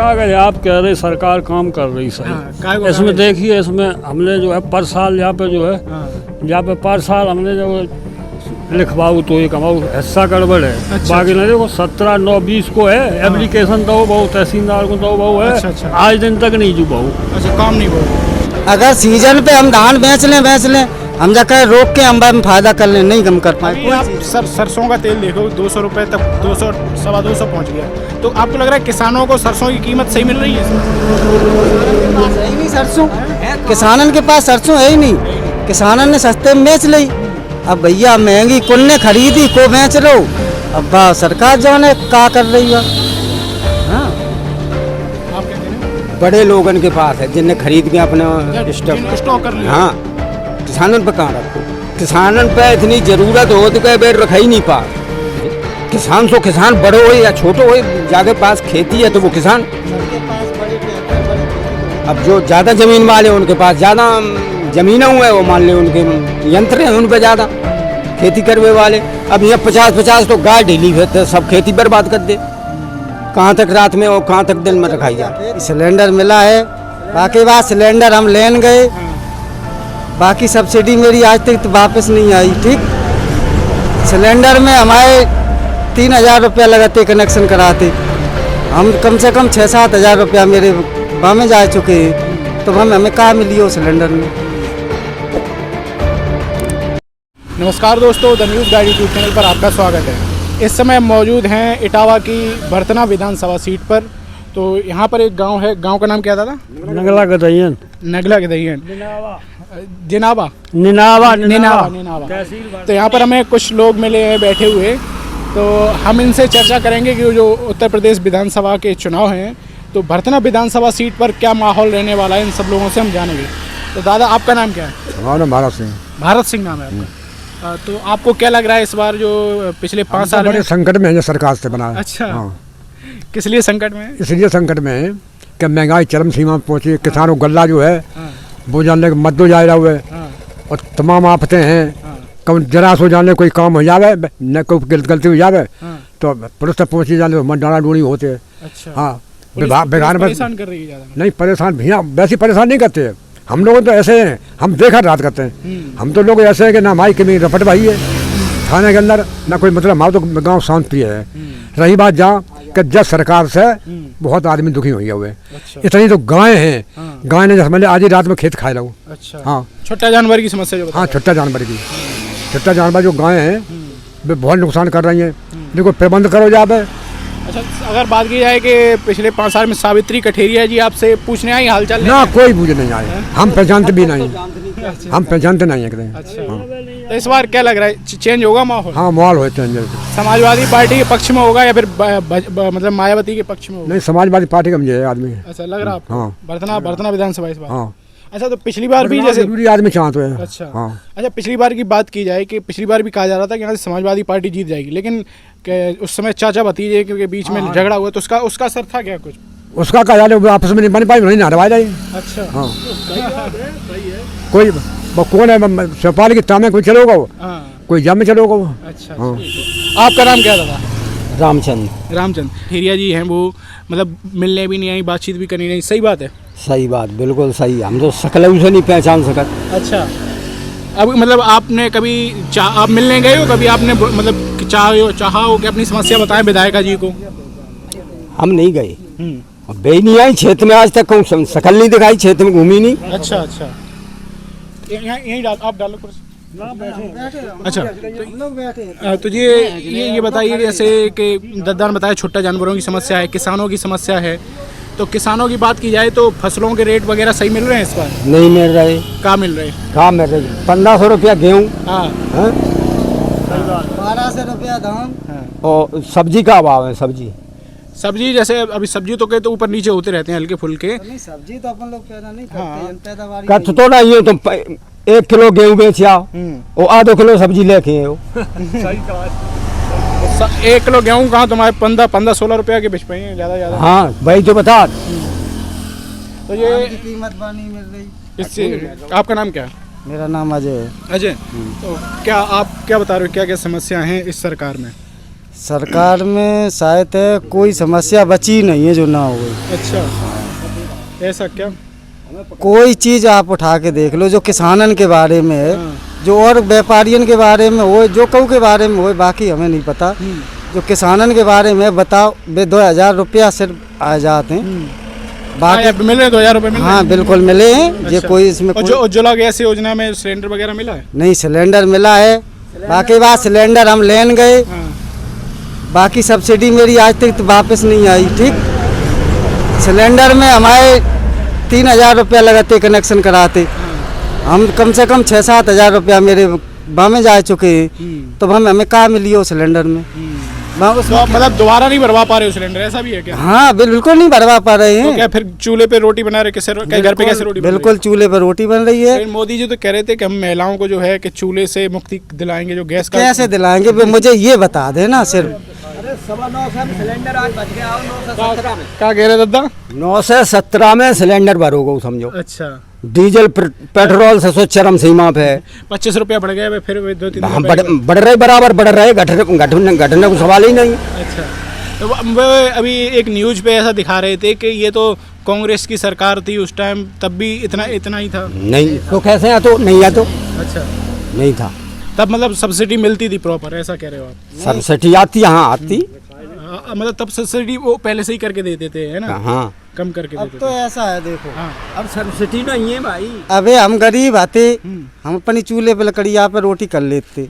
कागज आप कह रहे सरकार काम कर रही सही। इसमें देखिए, इसमें हमने जो है पर साल यहाँ पे जो है यहाँ पे पर साल हमने जो लिखवाऊ तो ये कमाऊ हिस्सा गड़बड़ है। बाकी नहीं देखो 17/9/20 को है एप्लीकेशन दो बहु तहसीलदार को दो बहु है। आज दिन तक नहीं जो बहु काम नहीं बहु। अगर सीजन पे हम धान बेच लें हम जाकर रोक के हम फायदा कर लें, नहीं कम कर पाए। आप सरसों का तेल देखो 200 रुपये तक 200 सवा 200 पहुँच गया। तो आपको लग रहा है किसानों को सरसों की कीमत सही मिल रही है? है ही नहीं सरसों, किसानन के पास सरसों है ही नहीं। किसानन ने सस्ते में बेच ली। अब भैया महंगी कुल ने खरीदी को बेच लो। अब सरकार जाने क्या कर रही है। हाँ, बड़े लोगन के पास है जिनने खरीद के अपने स्टॉक कर लिया। हाँ, किसानन पे कहाँ रखो? किसानन पे इतनी जरूरत हो तो बेड रखा ही नहीं पा। किसान तो किसान बड़ो हो या छोटो हो, जाके पास खेती है तो वो किसान। अब जो ज़्यादा ज़मीन वाले उनके पास ज़्यादा ज़मीन है, वो मान ले उनके यंत्र हैं उन पर ज़्यादा खेती करने वाले। अब यहाँ 50-50 तो गाय ढीली है तो सब खेती बर्बाद कर दे। कहाँ तक रात में और कहाँ तक दिन में रखाई जाए। सिलेंडर मिला है, बाकी बात सिलेंडर हम लेन गए, बाकी सब्सिडी मेरी आज तक तो वापस नहीं आई। ठीक, सिलेंडर में हमारे 3,000 रुपया लगाते कनेक्शन कराते, हम कम से कम 6-7 हज़ार रुपया मेरे में जा चुके हैं। तो हमें कहाँ मिली हो सिलेंडर में। नमस्कार दोस्तों, the news guide YouTube channel पर आपका स्वागत है। इस समय मौजूद हैं इटावा की बरतना विधानसभा सीट पर। तो यहाँ पर एक गांव है, गांव का नाम क्या था? नगला गदहियन। नगला गदहियन, जिनावा, निनावा। तो यहाँ पर हमें कुछ लोग मिले हैं बैठे हुए, तो हम इनसे चर्चा करेंगे कि जो उत्तर प्रदेश विधानसभा के चुनाव हैं तो बरतना विधानसभा सीट पर क्या माहौल रहने वाला है, इन सब लोगों से हम जानेंगे। तो दादा, आपका नाम क्या है? हमारा नाम भारत सिंह। भारत सिंह नाम है आपका। तो आपको क्या लग रहा है इस बार जो पिछले 5 साल बड़े संकट में है जो सरकार से बना है। अच्छा, किस लिए संकट में है? इसलिए संकट में है कि महंगाई चरम सीमा पर पहुंची। किसानों गल्ला जो है वो जानने के मद्दो जायरा हुए और तमाम आफतें हैं। कब जरा सो जाने कोई काम हो जावे, न कोई गलती हो जावे तो पुलिस तक पहुँची जाने तो मन डाला डोली होते हैं। अच्छा, हाँ, बेगान में परेशान कर रही है ज़्यादा? नहीं, परेशान भैया वैसे परेशान नहीं करते। हम लोग तो ऐसे हैं, हम देखा रात करते हैं। हम तो लोग ऐसे हैं कि ना हमारी कमी रपट भाई है थाने के अंदर, ना कोई मतलब हमारा तो गाँव शांत प्रिय है। रही बात जहाँ कि जब सरकार से बहुत आदमी दुखी हो हुए। अच्छा। इतनी तो गाय हैं, गाय ने समझ आज ही रात में खेत खाए लो। अच्छा, हाँ, छोटा जानवर की समस्या जो हाँ, छोटा जानवर जो गाय हैं वे बहुत नुकसान कर रही हैं। देखो प्रबंध करो जाए। अच्छा, अगर बात की जाए कि पिछले 5 साल में सावित्री कठेरिया जी आपसे पूछने आई हाल चाल? ना, कोई पूछने नहीं आए। हम पहचानते भी नहीं, हम पहचानते नहीं है। अच्छा, तो इस बार क्या लग रहा है, चेंज होगा माहौल? हाँ, माहौल हो चेंज। समाजवादी पार्टी के पक्ष में होगा या फिर मतलब मायावती के पक्ष में होगा? नहीं, समाजवादी पार्टी का मुझे आदमी है। अच्छा, लग रहा है आपको? हाँ, बरतना विधानसभा इस बार। हाँ। अच्छा, तो पिछली बार भी जैसे जरूरी आदमी चाहते हैं। अच्छा, हाँ। अच्छा, पिछली बार की बात की जाए कि पिछली बार भी कहा जा रहा था कि यहाँ से समाजवादी पार्टी जीत जाएगी, लेकिन उस समय चाचा भतीजे के बीच में झगड़ा हुआ, तो उसका असर था क्या कुछ? उसका क्या यार आपस में नहीं बन पाई, नहीं हरवा जाए। अच्छा, हाँ, कोई कौन है चौपाल की तामे कोई चलोगा वो, कोई जम में चलोगा वो। अच्छा, हाँ। आपका नाम क्या था? रामचंद्र। ठेरिया जी हैं, वो मतलब मिलने भी नहीं आई, बातचीत भी करनी नहीं। सही बात है? सही बात, बिल्कुल सही। हम तो शकल से नहीं पहचान सकते। अच्छा, अब मतलब आपने कभी आप मिलने गए हो कभी? आपने मतलब चाहा हो कि अपनी समस्या बताएं विधायका जी को? हम नहीं गए, बे नहीं आई क्षेत्र में आज तक, कहूँ शकल नहीं दिखाई, क्षेत्र में घूमी नहीं। अच्छा, अच्छा, यहीं आप डालो कुर्सी। अच्छा, तो ये बताइए जैसे कि दद्दा ने बताया छोटा जानवरों की समस्या है, किसानों की समस्या है। तो किसानों की बात की जाए तो फसलों के रेट वगैरह सही मिल रहे हैं इस बार? नहीं मिल रहे। कहाँ मिल रहे? 1500 रुपया गेहूँ, 1200 रुपया धान, और सब्जी का अभाव है। सब्जी जैसे अभी सब्जी तो के तो ऊपर नीचे होते रहते हैं हल्के फुल्के। सब्जी तो अपन लोग पैदा नहीं करते, पैदावार कच तो नहीं हो। तुम 1 किलो गेहूँ बेच आओ और आधो किलो सब्जी लेके आओ। 1 किलो गेहूँ कहाँ तुम्हारे 15-16 रुपया के बेच पाएंगे ज्यादा। हाँ, वही तो बता। तो ये कीमत नहीं मिल रही इससे। आपका नाम क्या है? मेरा नाम अजय है। अजय, तो क्या आप क्या बता रहे हो, क्या क्या समस्या हैं इस सरकार में? सरकार में शायद है कोई समस्या बची नहीं है जो ना हो गई। अच्छा, ऐसा क्या? कोई चीज़ आप उठा के देख लो जो किसानन के बारे में है, जो और व्यापारियन के बारे में हो, जो कऊ के बारे में हो, बाकी हमें नहीं पता। जो किसानन के बारे में बताओ, वे 2000 रुपया सिर्फ आ जाते हैं। बाकी मिल रहे 2000 रुपये? हाँ बिल्कुल मिले हैं। ये अच्छा। कोई इसमें और जो उज्ज्वला गैस योजना में सिलेंडर वगैरह मिला है? नहीं, सिलेंडर मिला है। बाकी बात सिलेंडर हम लेन गए, बाकी सब्सिडी मेरी आज तक वापस नहीं आई। ठीक, सिलेंडर में हमारे 3000 रुपया लगाते कनेक्शन कराते, हम कम से कम 6-7 हज़ार रुपया मेरे बामे जा चुके हैं। तो हमें कहाँ मिली हो सिलेंडर में? तो आप मतलब दोबारा नहीं भरवा पा रहे हो सिलेंडर, ऐसा भी है क्या? हाँ बिल्कुल नहीं भरवा पा रहे हैं। तो क्या फिर चूल्हे पे रोटी बना रहे, कैसे घर पे कैसे रोटी? बिल्कुल चूल्हे पर रोटी बन रही है। मोदी जी तो कह रहे थे कि हम महिलाओं को जो है कि चूल्हे से मुक्ति दिलाएंगे, जो गैस का। कैसे दिलाएंगे मुझे ये बता देना सिर्फ। सिलेंडर आज बच गया 917 में। क्या कह रहे दादा? 917 में सिलेंडर भरोगे समझो। अच्छा, डीजल पेट्रोल से सो चरम सीमा पे है। 25 रुपया बढ़ गया, फिर 2-3 हम बढ़ रहे बराबर बढ़ रहे, घटने को सवाल ही नहीं। अच्छा, तो अभी एक न्यूज पे ऐसा दिखा रहे थे कि ये तो कांग्रेस की सरकार थी उस टाइम, तब भी इतना ही था। नहीं तो कैसे है? तो नहीं है तो अच्छा, नहीं था तब मतलब सब्सिडी मिलती थी प्रॉपर, ऐसा कह रहे हो आप? सब्सिडी आती, हाँ आती। मतलब तब सब्सिडी वो पहले से ही करके देते थे, है ना? हाँ, कम करके अब देते तो थे। ऐसा है देखो, हाँ, अब सब्सिडी नहीं है भाई। अबे हम गरीब आते, हम अपनी चूल्हे पे लकड़िया पे रोटी कर लेते।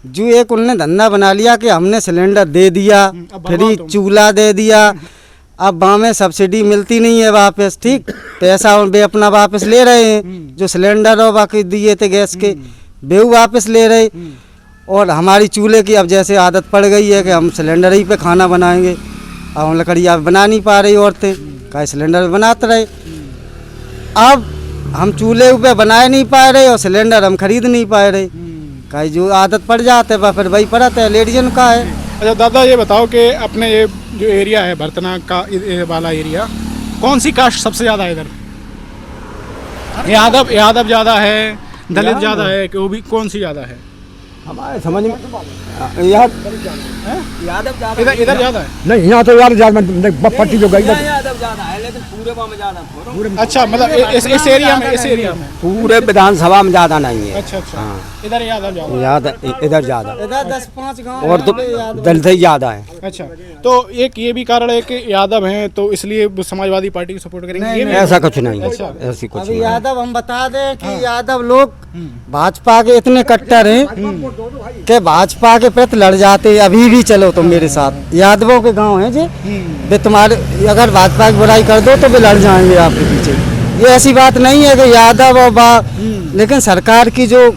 जो एक उनने धंधा बना लिया कि हमने सिलेंडर दे दिया, अब भरवाओ फ्री तुम। चूल्हा दे दिया। अब वहाँ में सब्सिडी मिलती नहीं है वापस। ठीक, पैसा वे अपना वापस ले रहे हैं। जो सिलेंडर और बाकी दिए थे गैस के, वे वापस ले रहे। और हमारी चूल्हे की अब जैसे आदत पड़ गई है कि हम सिलेंडर ही पे खाना बनाएंगे। अब हम लकड़िया बना नहीं पा रही औरतें, कहीं सिलेंडर बनाते रहे। अब हम चूल्हे पे बनाए नहीं पा रहे और सिलेंडर हम खरीद नहीं पा रहे। कहीं जो आदत पड़ जाते है फिर वही पड़ता है, लेडीजन का है। अच्छा दादा, ये बताओ कि अपने ये जो एरिया है भरतना का वाला एरिया, कौन सी कास्ट सबसे ज़्यादा है इधर? यादव ज़्यादा है, दलित ज़्यादा है, कि वो भी कौन सी ज़्यादा है? हमारे समझ में यार यादव इधर ज़्यादा है। नहीं यहाँ तो यार पट्टी जो गई यादव ज्यादा है, लेकिन पूरे में ज्यादा। अच्छा, मतलब इस एरिया में पूरे विधानसभा में ज्यादा नहीं है। अच्छा, हाँ, इधर यादव ज़्यादा। इधर ज्यादा इधर 10-5 गाँव और तो दलित ही ज्यादा है। अच्छा, तो एक ये भी कारण है कि यादव हैं तो इसलिए वो समाजवादी पार्टी को सपोर्ट करेंगे, ये भी? ऐसा कुछ नहीं, अच्छा। ऐसी कुछ अभी नहीं। यादव हम बता दें कि यादव लोग भाजपा के इतने कट्टर हैं कि भाजपा के प्रति लड़ जाते हैं। अभी भी चलो तुम मेरे साथ, यादवों के गांव हैं जे, वे तुम्हारे अगर भाजपा की बुराई कर दो तो वे लड़ जाएंगे आपके पीछे। ये ऐसी बात नहीं है कि यादव और लेकिन सरकार की जो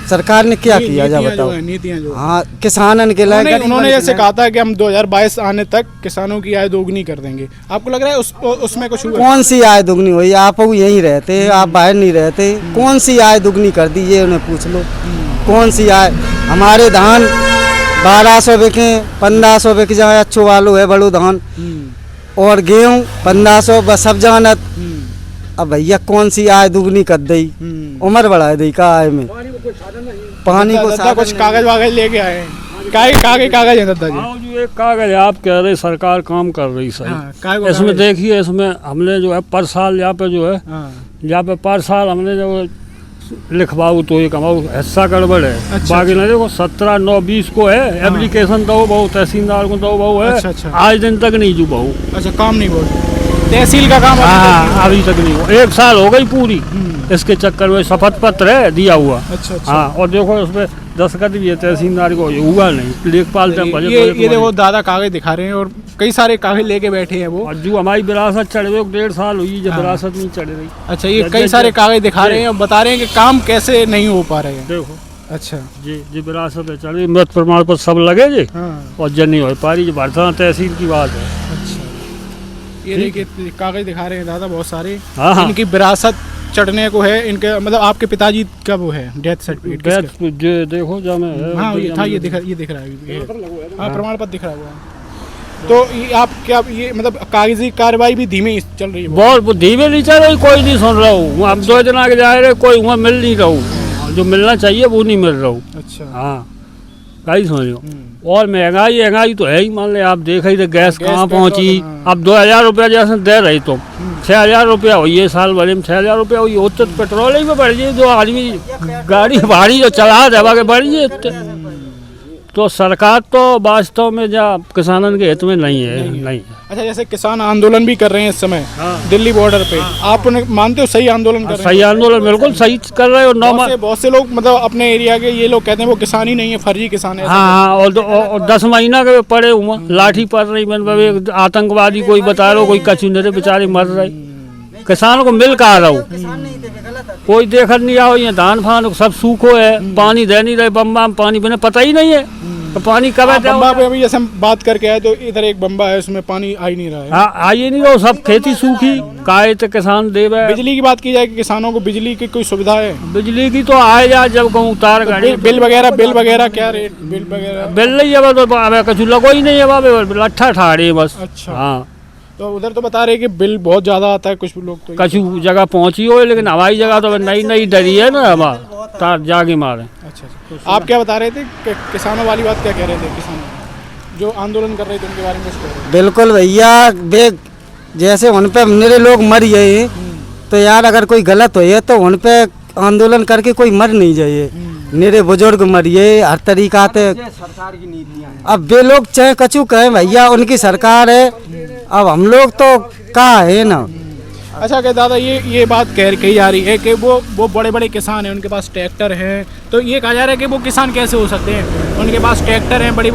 सरकार ने क्या किया जा बताओ? नीतियाँ जो हाँ, किसानन के लिए उन्होंने जैसे कहा था कि हम 2022 आने तक किसानों की आय दोगुनी कर देंगे। आपको लग रहा है उसमें कुछ हुआ? कौन सी आय दुगनी हुई? आप यहीं रहते, आप बाहर नहीं रहते। कौन सी आय दुगनी कर दी ये उन्हें पूछ लो। कौन सी आय? हमारे धान 1200 बिके, 1500 बिक जाए, अच्छो वालो है बड़ो धान, और गेहूँ 1500 बस सब जानत। अब भैया कौन सी आय दुगनी कर दी? उम्र बढ़ा दी का आय में, पानी को दादा कुछ कागज वागज लेके आए हैं? कागज है दादा जी? हाँ, जो एक कागज है, आप कह रहे सरकार काम कर रही सही। कागज इसमें देखिए, इसमें हमने जो है पर साल यहाँ पे जो है, यहाँ पे पर साल हमने जो लिखवाऊ तो ये कमाऊ हिस्सा गड़बड़ है। अच्छा, बाकी नहीं देखो 17/9/20 को है एप्लीकेशन दो बहु, तहसीलदार को दो बहु है। अच्छा। आज दिन तक नहीं जो बहु। अच्छा, काम नहीं बोल, तहसील का काम हाँ, अभी तक नहीं हुआ। 1 साल हो गई पूरी इसके चक्कर में। शपथ पत्र है दिया हुआ। अच्छा। हाँ, और देखो उसमें दस्तखत भी है तहसीलदार को, हुआ नहीं। लेखपाल ये देखो दादा कागज दिखा रहे हैं और कई सारे कागज लेके बैठे हैं वो। और जो हमारी विरासत चढ़ गई 1.5 साल हुई जब विरासत नहीं चढ़ रही। अच्छा, ये कई सारे कागज दिखा रहे हैं और बता रहे हैं कि काम कैसे नहीं हो पा रहे हैं। देखो, अच्छा जी विरासत है चढ़ रही, मृत प्रमाण पर सब लगे जी, और जन नहीं हो पा रही। भरतना तहसील की बात है। अच्छा, ये देखिए कागज दिखा रहे हैं दादा बहुत सारे। हाँ। इनकी विरासत चढ़ने को है, इनके मतलब आपके पिताजी का वो है डेथ सर्टिफिकेट। जो देखो जब हाँ, ये था, ये दिख रहा है। हाँ, प्रमाण पत्र दिख रहा है। तो ये आप क्या ये मतलब कागजी कार्रवाई भी धीमी चल रही है? बहुत धीमे नहीं चल रही, कोई नहीं सुन रहा हूँ। हम 2 दिन आगे जा रहे, कोई वहाँ मिल नहीं रहा हूँ। जो मिलना चाहिए वो नहीं मिल रहा हूँ। अच्छा। हाँ, कहीं समझो। और महंगाई तो है ही, मान ले आप देख ही थे गैस कहाँ पहुँची। अब 2000 रुपया जैसे दे रही तुम, 6000 रुपया हुई है साल भरे में, 6000 रुपया हुई होते तो पेट्रोल ही में बढ़ जाए, जो आदमी गाड़ी भारी जो चला दे के बढ़ जाए। तो सरकार तो वास्तव में जा किसानों के हित में नहीं है। अच्छा, जैसे किसान आंदोलन भी कर रहे हैं इस समय दिल्ली बॉर्डर पे, आप उन्हें मानते हो सही आंदोलन कर रहे हैं? सही आंदोलन बिल्कुल सही कर रहे हो। बहुत से लोग मतलब अपने एरिया के ये लोग कहते हैं वो किसान ही नहीं है, फर्जी किसान है। हाँ, और 10 महीना के पड़े हुए लाठी पड़ रही, मतलब आतंकवादी कोई बता रहे हो, कोई कछु नहीं, बेचारे मर रहे। किसानों को मिल कहा रहा कोई देखर नहीं आओ, ये धान फान सब सूखो है, पानी दे नहीं रहे, बम्बा में पानी बिना पता ही नहीं है तो पानी कब है। बम्बा पे अभी जैसे हम बात करके आए तो इधर एक बम्बा है, उसमें पानी आ ही नहीं रहा है। हाँ, आई नहीं रहा, सब खेती सूखी काहे तो किसान देवे। बिजली की बात की जाए कि किसानों को बिजली की कोई सुविधा है? बिजली की तो आए जा जब कहूँ उतार गाड़ी। बिल वगैरह क्या रेट? बिल वगैरह बिल नहीं है, तो अब कछु लगो ही नहीं है, लट्ठा ठाड़े बस। अच्छा, हाँ, तो उधर तो बता रहे कि बिल बहुत ज्यादा आता है, कुछ लोग तो कछु जगह पहुंची हो, लेकिन हवाई जगह तो नई डरी है ना, हमारा तार जाके मारे। अच्छा, आप क्या बता रहे थे कि किसानों वाली बात क्या कह रहे थे? किसान जो आंदोलन कर रहे थे उनके बारे में कुछ कह रहे थे? बिल्कुल भैया, जैसे उन पे मेरे लोग मर गए, तो यार अगर कोई गलत हो है तो उन पे आंदोलन करके कोई मर नहीं जाए। मेरे बुजुर्ग मरिए हर तरीका से। सरकार की नीतियाँ अब वे लोग चाहे कछु कहें भैया, उनकी सरकार है, अब हम लोग तो कहा है ना। अच्छा, कि दादा ये बात कही जा रही है कि वो बड़े बड़े किसान हैं, उनके पास ट्रैक्टर हैं, तो ये कहा जा रहा है कि वो किसान कैसे हो सकते हैं? उनके पास ट्रैक्टर हैं बड़ी,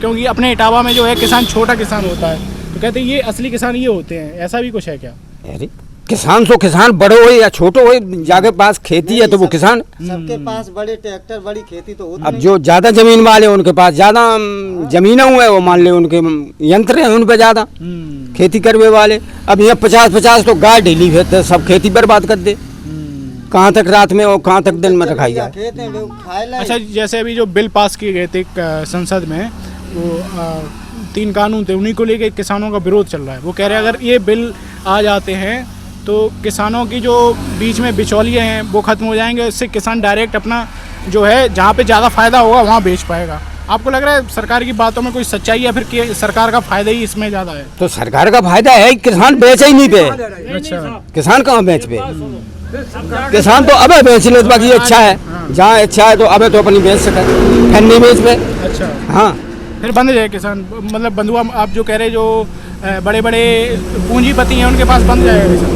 क्योंकि अपने इटावा में जो है किसान छोटा किसान होता है, तो कहते हैं ये असली किसान ये होते हैं, ऐसा भी कुछ है क्या? अरे किसान तो किसान, बड़ो हो या छोटो हो, जाके पास खेती है तो वो किसान। सबके पास बड़े ट्रैक्टर बड़ी खेती तो होती अब जो ज्यादा जमीन वाले उनके पास ज्यादा जमीन है, वो मान ले उनके यंत्र हैं उन पे ज्यादा खेती करने वाले। अब यहाँ 50-50 तो गाय ढीली है, सब खेती बर्बाद कर दे। कहाँ तक रात में और कहाँ तक दिन में रखाई जाए। अच्छा, जैसे अभी जो बिल पास किए गए थे संसद में, वो 3 कानून थे, उन्हीं को लेकर किसानों का विरोध चल रहा है। वो कह रहे हैं अगर ये बिल आ जाते हैं तो किसानों की जो बीच में बिचौलिए हैं वो खत्म हो जाएंगे, इससे किसान डायरेक्ट अपना जो है जहाँ पे ज़्यादा फायदा होगा वहाँ बेच पाएगा। आपको लग रहा है सरकार की बातों में कोई सच्चाई है, फिर कि सरकार का फायदा ही इसमें ज़्यादा है? तो सरकार का फायदा है, किसान बेचे ही नहीं पे। अच्छा, किसान कहाँ बेच पे? किसान तो अबे बेच ले, बाकी अच्छा है, जहाँ अच्छा है तो अबे तो अपनी बेच सके, फिर नहीं बेच पे। अच्छा, हाँ, फिर बंद जाए किसान, मतलब बंधुआ आप जो कह रहे जो बड़े बड़े पूंजीपति हैं उनके पास बंद जाएगा किसान?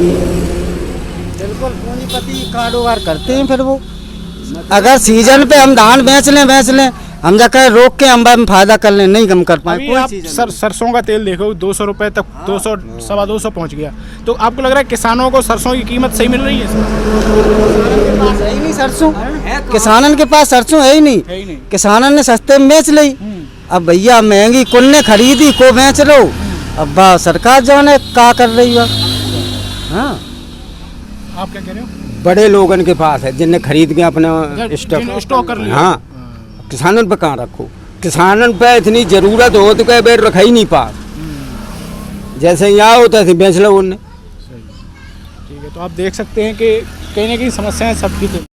बिल्कुल, पूंजीपति कारोबार करते हैं। फिर वो अगर सीजन पे हम धान बेच लें, हम जाकर रोक के हम फायदा कर लें, नहीं कम कर पाए। अभी आप सरसों का तेल देखो 200 रुपए तक, 200 सवा 200 पहुंच गया, तो आपको लग रहा है किसानों को सरसों की कीमत सही मिल रही है? है ही नहीं सरसों, किसानन के पास सरसों है ही नहीं। किसानन ने सस्ते में बेच ली। अब भैया महंगी कुल ने खरीदी को बेच लो, अब सरकार जो है क्या कर रही है। हाँ, आप क्या कह रहे हो? बड़े लोगन के पास है जिनने खरीद के अपना स्टॉक कर लिया। हाँ, किसानों पे कहाँ रखो? किसानों पे इतनी जरूरत हो तो कई बेर रखा ही नहीं पास, जैसे यहाँ होता है बेच लो उनने। ठीक है, तो आप देख सकते हैं कि कहीं ना कहीं समस्याएं सबकी थी।